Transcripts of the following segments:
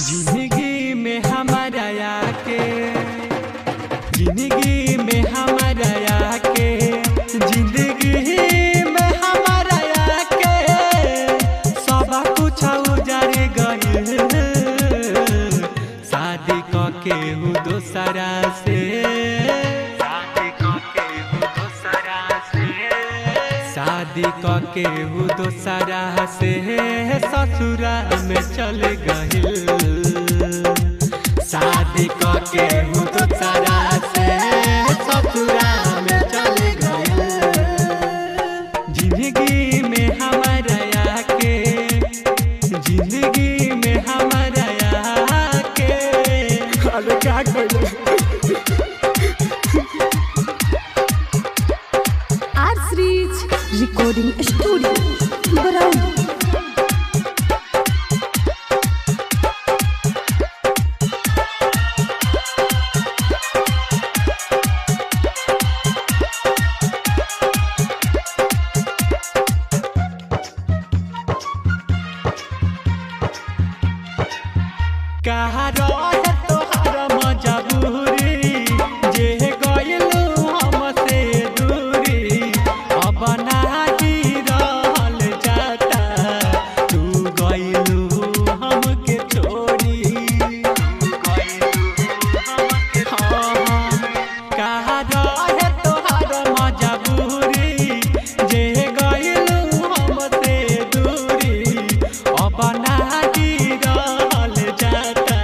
जिंदगी में हमारा आके, जिंदगी में हमारा आके, जिंदगी में हमारा आके सब कुछ उजड़ गइल। शादी के हूँ दोसरा से, शादी के हूँ दोसरा से ससुरा में चल गइल। शादी के हूँ दोसरा से ससुरा में चल गइल। जिंदगी में हमारा आके, जिंदगी में हमारा आके, अरे क्या कइले। आर-सीरीज रिकॉर्डिंग स्टूडियो बरौनी। कहा रहे तोहार मजबूरी, जे गइलू हमसे दूरी। अब नाही रहल जाता, तू गइलू हमके छोड़ी। कहा रहे तोहार मजबूरी, जे गइलू हमसे दूरी। अब नाही रहल जाता,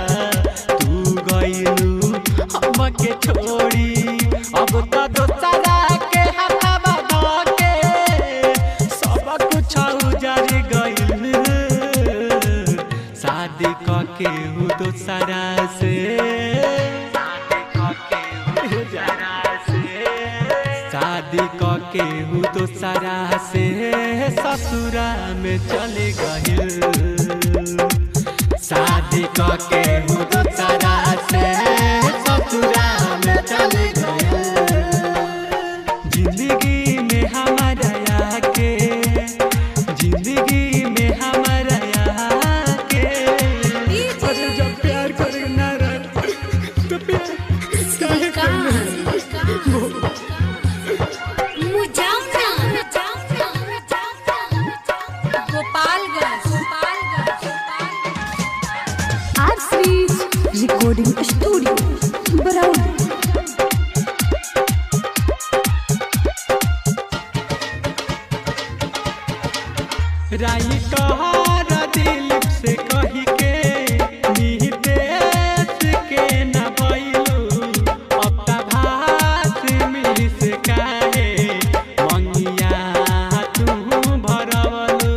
तू गइलू हमके छोड़ी। अब तो दोसरा के हथवा धके सब कुछ उजड़ गइल। शादी के हूँ दोसरा से, शादी के हूँ दोसरा से ससुरा में चले गइल। शादी के हूँ दोसरा से ससुरा में चले गइल। जिंदगी में हमारा आके, जिंदगी में हमारा आके। अरे जब प्यार करे ना रहे तो प्यार काहे करना। आर-सीरीज रिकॉर्डिंग स्टूडियो बरौनी। राई कहर दिलीप से कही के निदेश के न भइलू। अब त भात मिली से काहे मंगिया तू भरवलू।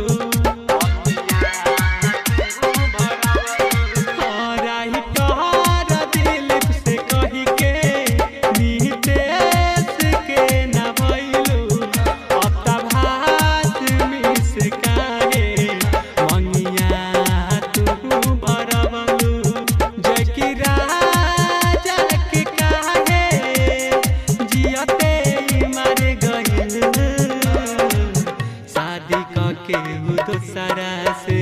राई कहर दिलीप से कही के निदेश के न भइलू। अब त भात मिली से काहे मंगिया तू भरवलू। जकी राजा के काहे जियते मर गइल। शादी के हूँ दोसरा से,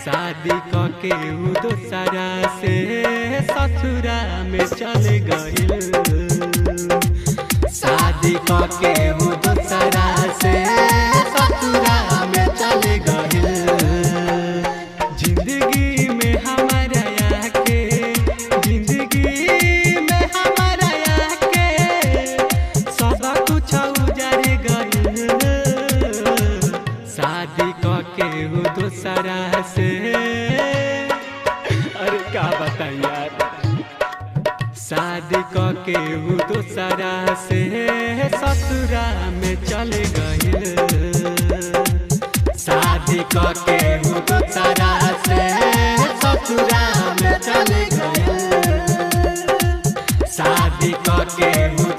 शादी के हूँ दोसरा से ससुरा में चल गइल। शादी के हूँ दोसरा से ससुरा में चल गइल। जिंदगी में हमारा आके, जिंदगी में हमारा आके सब कुछ उजड़ गइल। शादी के हूँ दोसरा से, अरे क्या बताइए यार। शादी के हूँ दोसरा से ससुरा में चले गइल। शादी के हूँ दोसरा से ससुरा में चले गइल। शादी के हूँ